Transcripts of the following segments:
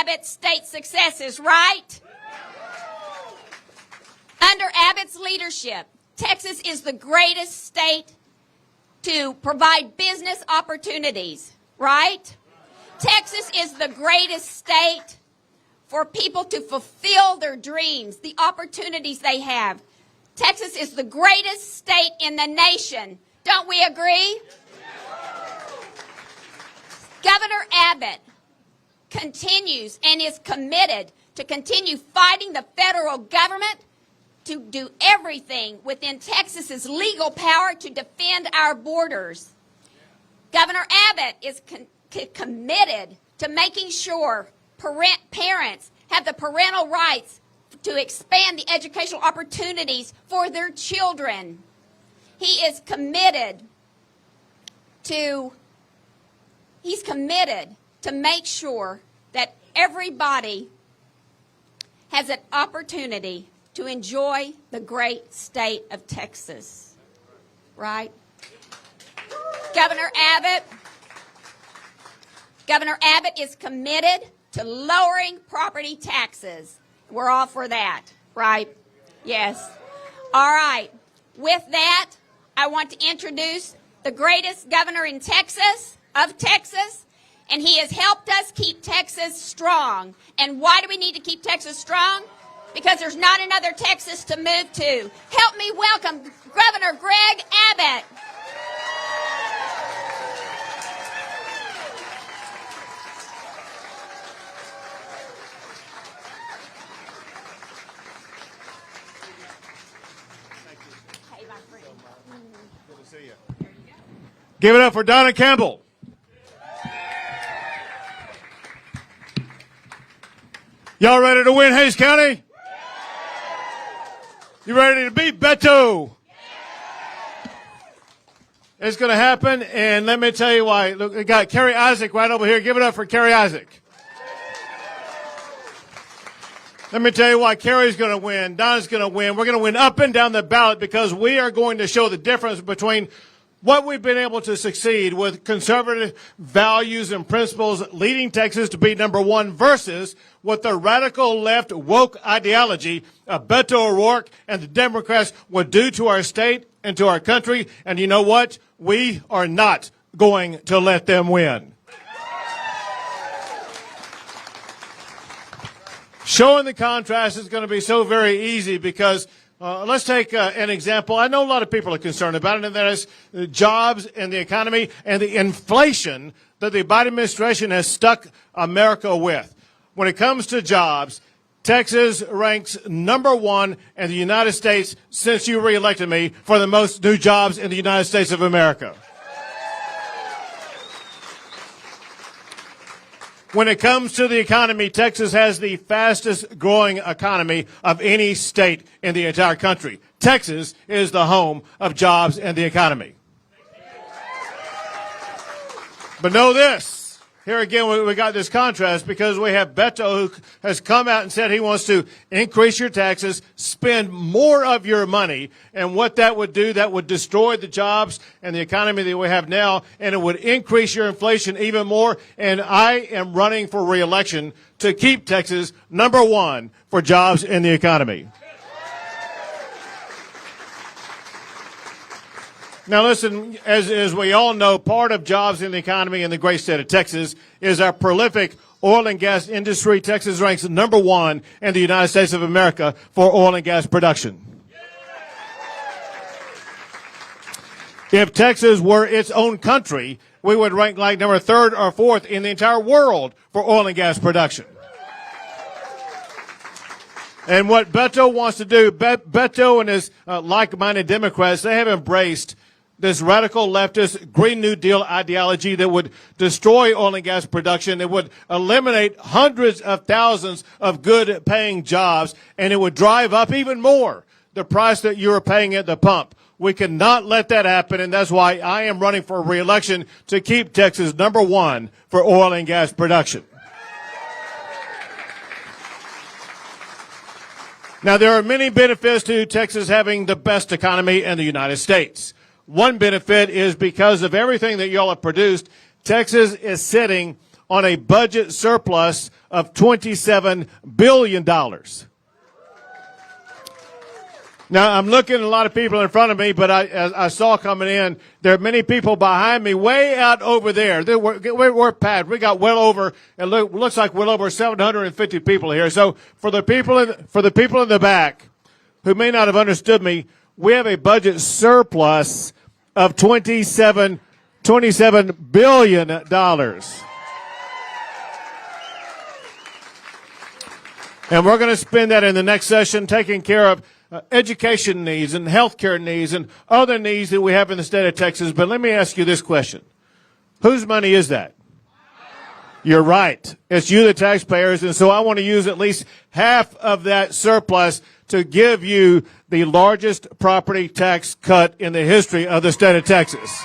Abbott's state successes, right? Under Abbott's leadership, Texas is the greatest state to provide business opportunities, right? Texas is the greatest state for people to fulfill their dreams, the opportunities they have. Texas is the greatest state in the nation. Don't we agree? Governor Abbott continues and is committed to continue fighting the federal government to do everything within Texas's legal power to defend our borders. Governor Abbott is committed to making sure parents have the parental rights to expand the educational opportunities for their children. He is committed to make sure that everybody has an opportunity to enjoy the great state of Texas. Right? Governor Abbott is committed to lowering property taxes. We're all for that, right? Yes. All right. With that, I want to introduce the greatest governor in Texas, and he has helped us keep Texas strong. And why do we need to keep Texas strong? Because there's not another Texas to move to. Help me welcome Governor Greg Abbott. Give it up for Donna Campbell. Y'all ready to win Hays County? You ready to beat Beto? It's going to happen, and let me tell you why. Look, we got Kerry Isaac right over here. Give it up for Kerry Isaac. Let me tell you why Kerry's going to win. Donna's going to win. We're going to win up and down the ballot because we are going to show the difference between what we've been able to succeed with conservative values and principles leading Texas to be number one versus what the radical left woke ideology of Beto O'Rourke and the Democrats would do to our state and to our country. And you know what? We are not going to let them win. Showing the contrast is going to be so very easy because let's take an example. I know a lot of people are concerned about it, and that is the jobs and the economy and the inflation that the Biden administration has stuck America with. When it comes to jobs, Texas ranks number one in the United States since you reelected me for the most new jobs in the United States of America. When it comes to the economy, Texas has the fastest growing economy of any state in the entire country. Texas is the home of jobs and the economy. But know this. Here again, we got this contrast because we have Beto who has come out and said he wants to increase your taxes, spend more of your money, and what that would do, that would destroy the jobs and the economy that we have now, and it would increase your inflation even more. And I am running for re-election to keep Texas number one for jobs and the economy. Now, listen, as we all know, part of jobs in the economy in the great state of Texas is our prolific oil and gas industry. Texas ranks number one in the United States of America for oil and gas production. If Texas were its own country, we would rank like number third or fourth in the entire world for oil and gas production. And what Beto wants to do, Beto and his like-minded Democrats, they have embraced this radical leftist Green New Deal ideology that would destroy oil and gas production. It would eliminate hundreds of thousands of good-paying jobs, and it would drive up even more the price that you are paying at the pump. We cannot let that happen, and that's why I am running for re-election to keep Texas number one for oil and gas production. Now, there are many benefits to Texas having the best economy in the United States. One benefit is because of everything that y'all have produced, Texas is sitting on a budget surplus of $27 billion. Now, I'm looking at a lot of people in front of me, but as I saw coming in, there are many people behind me way out over there. We're packed. We got well over, it looks like well over 750 people here. So for the people in the back who may not have understood me, we have a budget surplus of $27 billion. And we're going to spend that in the next session taking care of education needs and healthcare needs and other needs that we have in the state of Texas. But let me ask you this question. Whose money is that? You're right. It's you, the taxpayers. And so I want to use at least half of that surplus to give you the largest property tax cut in the history of the state of Texas.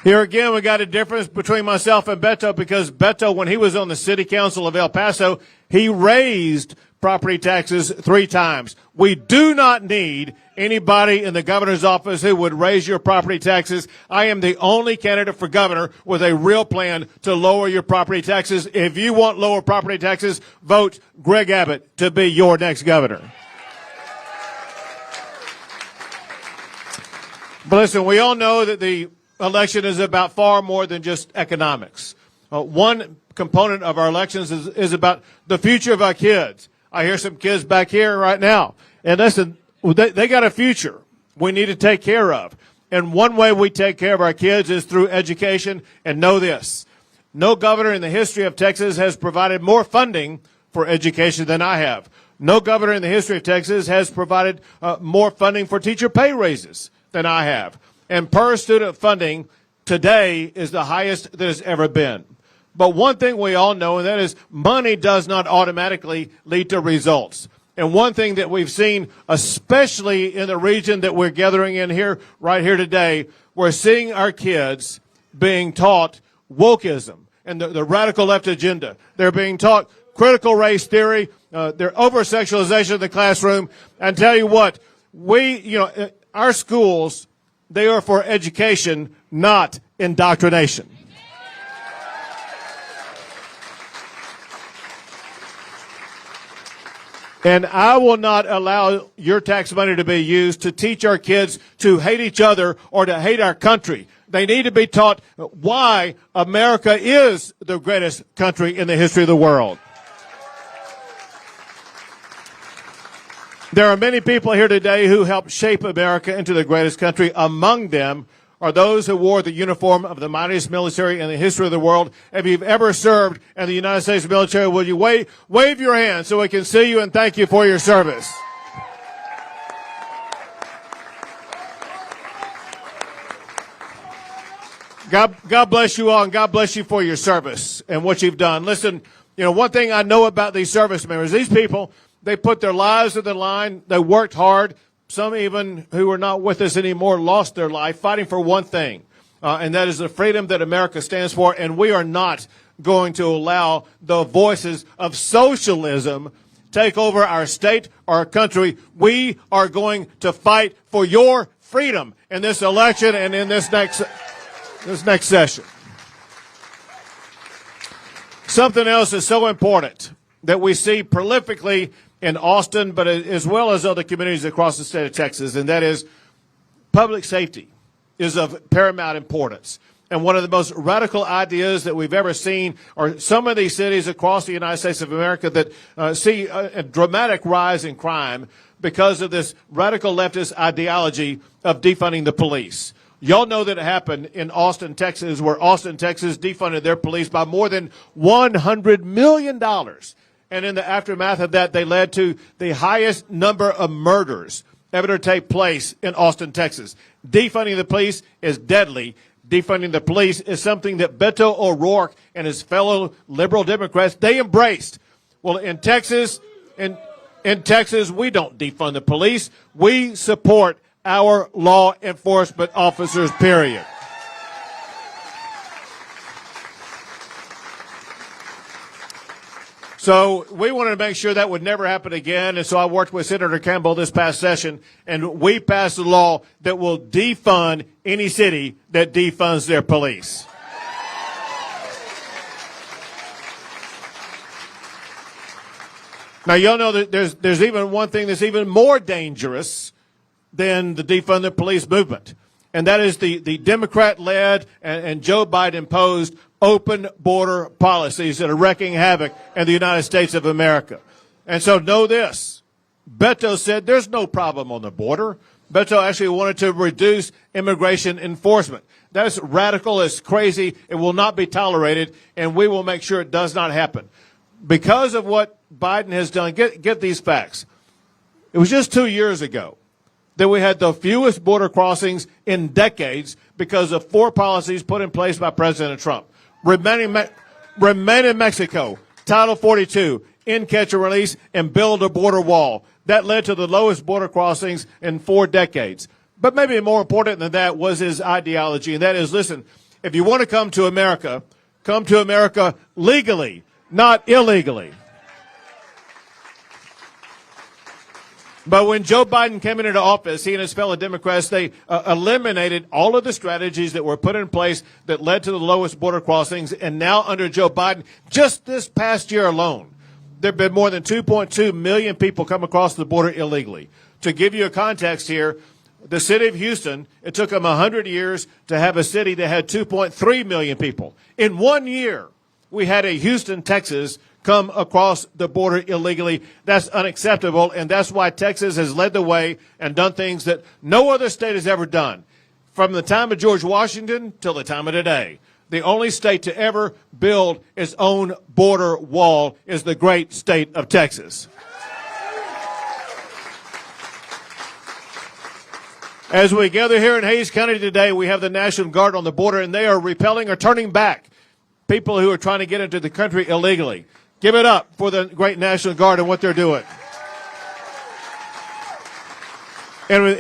Here again, we got a difference between myself and Beto because Beto, when he was on the city council of El Paso, he raised property taxes 3 times. We do not need anybody in the governor's office who would raise your property taxes. I am the only candidate for governor with a real plan to lower your property taxes. If you want lower property taxes, vote Greg Abbott to be your next governor. But listen, we all know that the election is about far more than just economics. One component of our elections is about the future of our kids. I hear some kids back here right now. And listen, they got a future we need to take care of. And one way we take care of our kids is through education. And know this, no governor in the history of Texas has provided more funding for education than I have. No governor in the history of Texas has provided more funding for teacher pay raises than I have. And per student funding today is the highest that has ever been. But one thing we all know, and that is money does not automatically lead to results. And one thing that we've seen, especially in the region that we're gathering in here, right here today, we're seeing our kids being taught wokeism and the radical left agenda. They're being taught critical race theory, their over-sexualization of the classroom. And tell you what, our schools, they are for education, not indoctrination. And I will not allow your tax money to be used to teach our kids to hate each other or to hate our country. They need to be taught why America is the greatest country in the history of the world. There are many people here today who helped shape America into the greatest country. Among them are those who wore the uniform of the mightiest military in the history of the world. If you've ever served in the United States military, will you wave your hand so we can see you and thank you for your service? God bless you all, and God bless you for your service and what you've done. Listen, one thing I know about these service members, these people, they put their lives on the line. They worked hard. Some even who are not with us anymore lost their life fighting for one thing, and that is the freedom that America stands for. And we are not going to allow the voices of socialism take over our state or our country. We are going to fight for your freedom in this election and in this next session. Something else is so important that we see prolifically in Austin, but as well as other communities across the state of Texas, and that is public safety is of paramount importance. And one of the most radical ideas that we've ever seen are some of these cities across the United States of America that see a dramatic rise in crime because of this radical leftist ideology of defunding the police. Y'all know that it happened in Austin, Texas, where Austin, Texas defunded their police by more than $100 million. And in the aftermath of that, they led to the highest number of murders ever to take place in Austin, Texas. Defunding the police is deadly. Defunding the police is something that Beto O'Rourke and his fellow liberal Democrats, they embraced. Well, in Texas, we don't defund the police. We support our law enforcement officers, period. So we wanted to make sure that would never happen again, and so I worked with Senator Campbell this past session, and we passed a law that will defund any city that defunds their police. Now, y'all know that there's even one thing that's even more dangerous than the defund the police movement, and that is the Democrat-led and Joe Biden-imposed open border policies that are wreaking havoc in the United States of America. And so know this. Beto said there's no problem on the border. Beto actually wanted to reduce immigration enforcement. That's radical. It's crazy. It will not be tolerated, and we will make sure it does not happen. Because of what Biden has done, get these facts. It was just 2 years ago that we had the fewest border crossings in decades because of 4 policies put in place by President Trump. Remain in Mexico, Title 42, end, catch, and release, and build a border wall. That led to the lowest border crossings in 4 decades. But maybe more important than that was his ideology, and that is, listen, if you want to come to America legally, not illegally. But when Joe Biden came into office, he and his fellow Democrats, they eliminated all of the strategies that were put in place that led to the lowest border crossings. And now under Joe Biden, just this past year alone, there have been more than 2.2 million people come across the border illegally. To give you a context here, the city of Houston, it took them 100 years to have a city that had 2.3 million people. In 1 year, we had a Houston, Texas, come across the border illegally. That's unacceptable, and that's why Texas has led the way and done things that no other state has ever done. From the time of George Washington till the time of today, the only state to ever build its own border wall is the great state of Texas. As we gather here in Hays County today, we have the National Guard on the border, and they are repelling or turning back people who are trying to get into the country illegally. Give it up for the great National Guard and what they're doing. And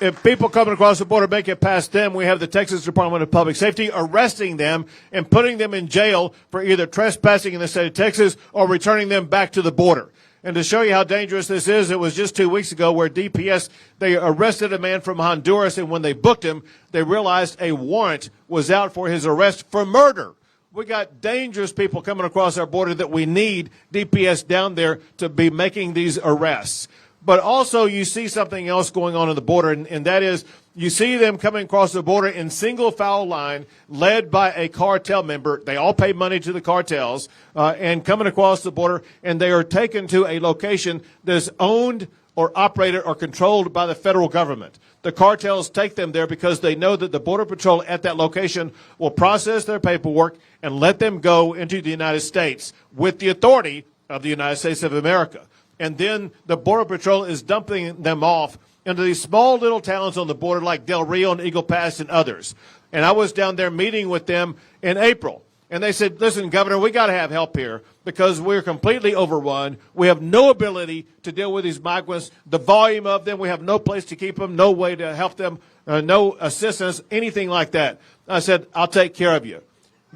if people coming across the border make it past them, we have the Texas Department of Public Safety arresting them and putting them in jail for either trespassing in the state of Texas or returning them back to the border. And to show you how dangerous this is, it was just 2 weeks ago where DPS, they arrested a man from Honduras, and when they booked him, they realized a warrant was out for his arrest for murder. We got dangerous people coming across our border that we need DPS down there to be making these arrests. But also you see something else going on the border, and that is you see them coming across the border in single file line led by a cartel member. They all pay money to the cartels and coming across the border, and they are taken to a location that is owned or operated or controlled by the federal government. The cartels take them there because they know that the Border Patrol at that location will process their paperwork and let them go into the United States with the authority of the United States of America. And then the Border Patrol is dumping them off into these small little towns on the border like Del Rio and Eagle Pass and others. And I was down there meeting with them in April. And they said, listen, Governor, we got to have help here because we're completely overrun. We have no ability to deal with these migrants. The volume of them, we have no place to keep them, no way to help them, no assistance, anything like that. I said, I'll take care of you.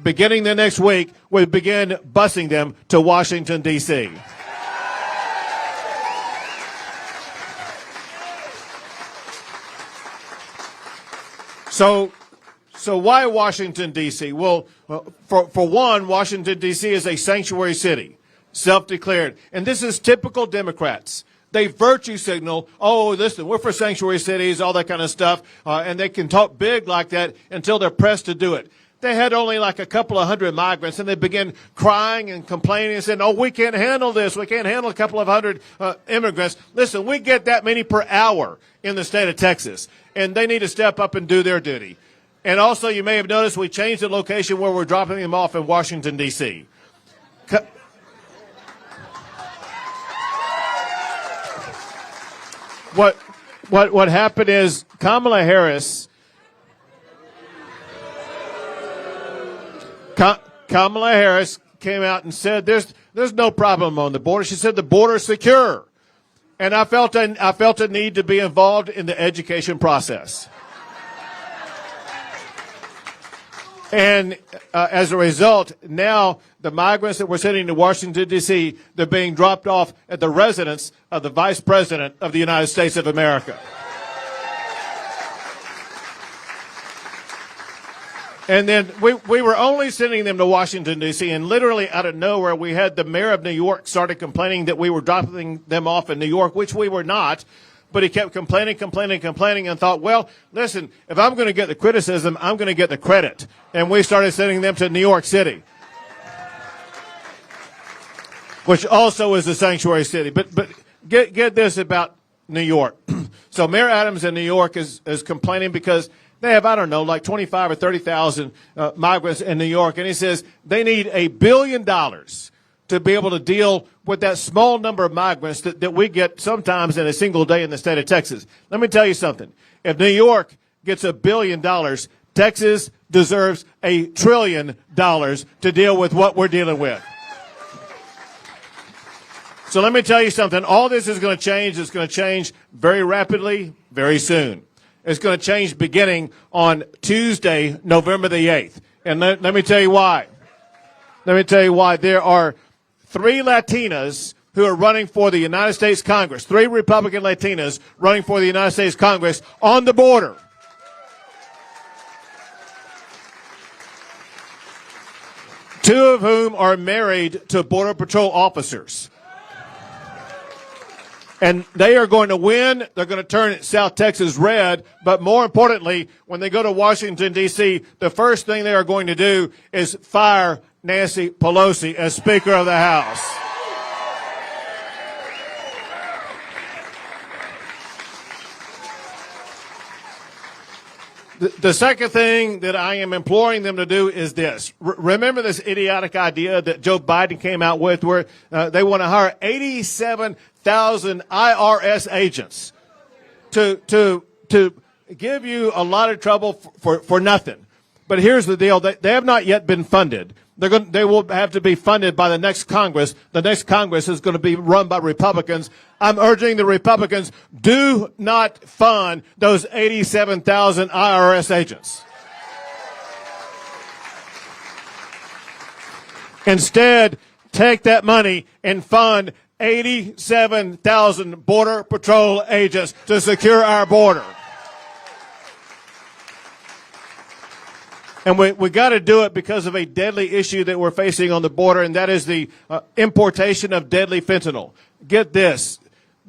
Beginning the next week, we begin busing them to Washington, D.C. So why Washington, D.C.? Well, for one, Washington, D.C. is a sanctuary city, self-declared. And this is typical Democrats. They virtue signal, oh, listen, we're for sanctuary cities, all that kind of stuff, and they can talk big like that until they're pressed to do it. They had only like a couple of hundred migrants, and they began crying and complaining and saying, oh, we can't handle this. We can't handle a couple of hundred immigrants. Listen, we get that many per hour in the state of Texas, and they need to step up and do their duty. And also, you may have noticed we changed the location where we're dropping them off in Washington, D.C. What happened is Kamala Harris came out and said there's no problem on the border. She said the border is secure. And I felt a need to be involved in the education process. And as a result, now the migrants that we're sending to Washington, D.C., they're being dropped off at the residence of the Vice President of the United States of America. And then we were only sending them to Washington, D.C., and literally out of nowhere, we had the mayor of New York started complaining that we were dropping them off in New York, which we were not. But he kept complaining, and thought, well, listen, if I'm going to get the criticism, I'm going to get the credit. And we started sending them to New York City, which also is a sanctuary city. But get this about New York. So Mayor Adams in New York is complaining because they have, I don't know, like 25 or 30,000 migrants in New York. And he says they need $1 billion to be able to deal with that small number of migrants that we get sometimes in a single day in the state of Texas. Let me tell you something. If New York gets $1 billion, Texas deserves $1 trillion to deal with what we're dealing with. So let me tell you something. All this is going to change. It's going to change very rapidly, very soon. It's going to change beginning on Tuesday, November the 8th. And let me tell you why. Let me tell you why. There are 3 Latinas who are running for the United States Congress, 3 Republican Latinas running for the United States Congress on the border. Two of whom are married to Border Patrol officers. And they are going to win. They're going to turn South Texas red. But more importantly, when they go to Washington, D.C., the first thing they are going to do is fire Nancy Pelosi as Speaker of the House. The second thing that I am imploring them to do is this. Remember this idiotic idea that Joe Biden came out with where they want to hire 87,000 IRS agents to give you a lot of trouble for nothing. But here's the deal. They have not yet been funded. They will have to be funded by the next Congress. The next Congress is going to be run by Republicans. I'm urging the Republicans, do not fund those 87,000 IRS agents. Instead, take that money and fund 87,000 Border Patrol agents to secure our border. And we got to do it because of a deadly issue that we're facing on the border, and that is the importation of deadly fentanyl. Get this.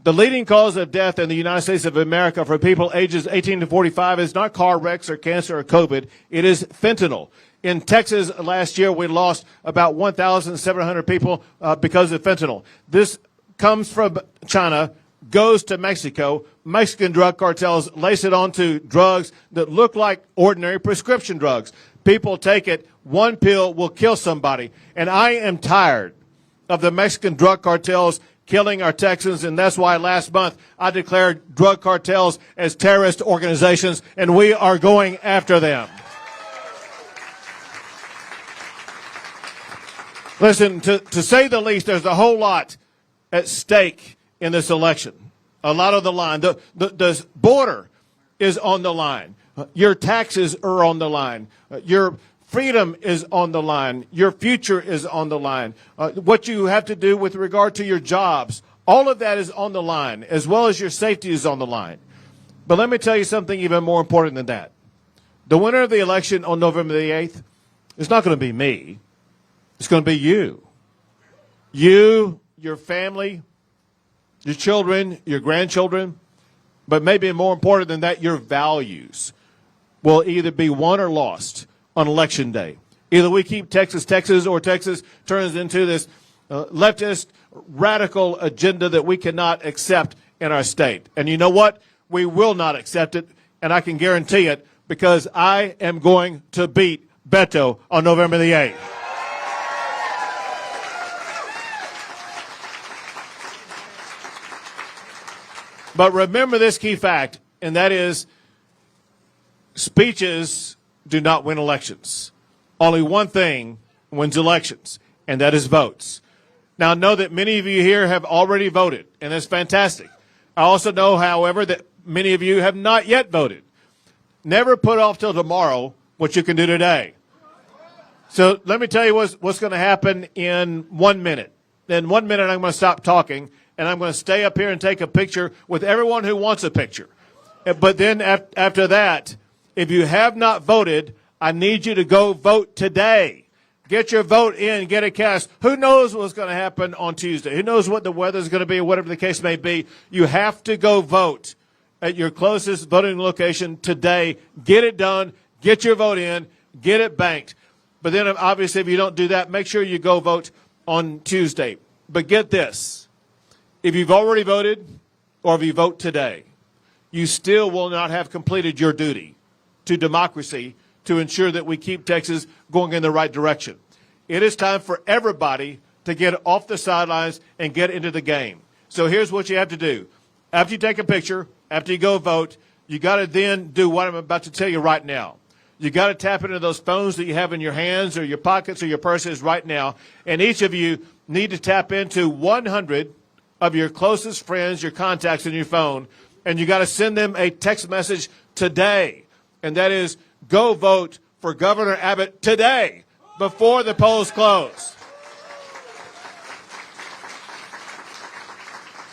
The leading cause of death in the United States of America for people ages 18 to 45 is not car wrecks or cancer or COVID. It is fentanyl. In Texas last year, we lost about 1,700 people because of fentanyl. This comes from China, goes to Mexico. Mexican drug cartels lace it onto drugs that look like ordinary prescription drugs. People take it. One pill will kill somebody. And I am tired of the Mexican drug cartels killing our Texans, and that's why last month I declared drug cartels as terrorist organizations, and we are going after them. Listen, to say the least, there's a whole lot at stake in this election. A lot on the line. The border is on the line. Your taxes are on the line. Your freedom is on the line. Your future is on the line. What you have to do with regard to your jobs, all of that is on the line, as well as your safety is on the line. But let me tell you something even more important than that. The winner of the election on November the 8th is not going to be me. It's going to be you. You, your family, your children, your grandchildren, but maybe more important than that, your values will either be won or lost on Election Day. Either we keep Texas, Texas, or Texas turns into this leftist, radical agenda that we cannot accept in our state. And you know what? We will not accept it, and I can guarantee it because I am going to beat Beto on November the 8th. But remember this key fact, and that is speeches do not win elections. Only one thing wins elections, and that is votes. Now, know that many of you here have already voted, and that's fantastic. I also know, however, that many of you have not yet voted. Never put off till tomorrow what you can do today. So let me tell you what's going to happen in 1 minute. In 1 minute, I'm going to stop talking, and I'm going to stay up here and take a picture with everyone who wants a picture. But then after that, if you have not voted, I need you to go vote today. Get your vote in, get it cast. Who knows what's going to happen on Tuesday? Who knows what the weather's going to be, whatever the case may be. You have to go vote at your closest voting location today. Get it done. Get your vote in. Get it banked. But then, obviously, if you don't do that, make sure you go vote on Tuesday. But get this. If you've already voted or if you vote today, you still will not have completed your duty to democracy to ensure that we keep Texas going in the right direction. It is time for everybody to get off the sidelines and get into the game. So here's what you have to do. After you take a picture, after you go vote, you got to then do what I'm about to tell you right now. You got to tap into those phones that you have in your hands or your pockets or your purses right now, and each of you need to tap into 100 of your closest friends, your contacts in your phone, and you got to send them a text message today, and that is, go vote for Governor Abbott today before the polls close.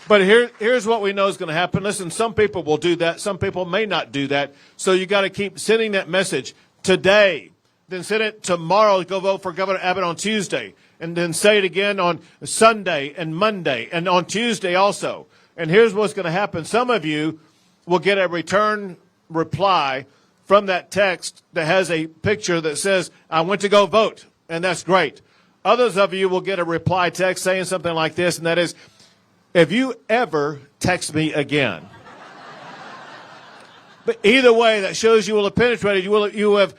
But here's what we know is going to happen. Listen, some people will do that. Some people may not do that. So you got to keep sending that message today. Then send it tomorrow. Go vote for Governor Abbott on Tuesday. And then say it again on Sunday and Monday and on Tuesday also. And here's what's going to happen. Some of you will get a return reply from that text that has a picture that says, I went to go vote, and that's great. Others of you will get a reply text saying something like this, and that is, if you ever text me again. But either way, that shows you will have penetrated, you have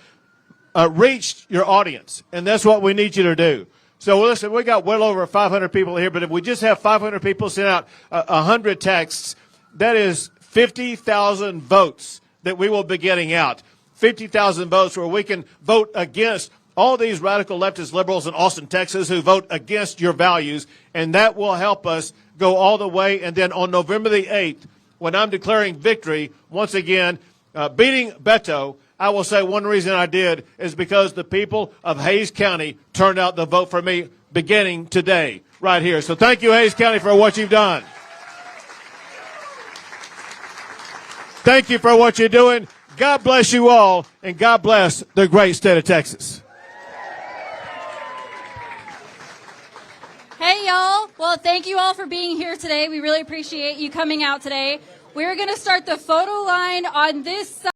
reached your audience, and that's what we need you to do. So listen, we got well over 500 people here, but if we just have 500 people send out 100 texts, that is 50,000 votes that we will be getting out. 50,000 votes where we can vote against all these radical leftist liberals in Austin, Texas, who vote against your values, and that will help us go all the way. And then on November the 8th, when I'm declaring victory, once again, beating Beto, I will say one reason I did is because the people of Hays County turned out to vote for me beginning today, right here. So thank you, Hays County, for what you've done. Thank you for what you're doing. God bless you all, and God bless the great state of Texas. Hey, y'all. Well, thank you all for being here today. We really appreciate you coming out today. We're going to start the photo line on this side.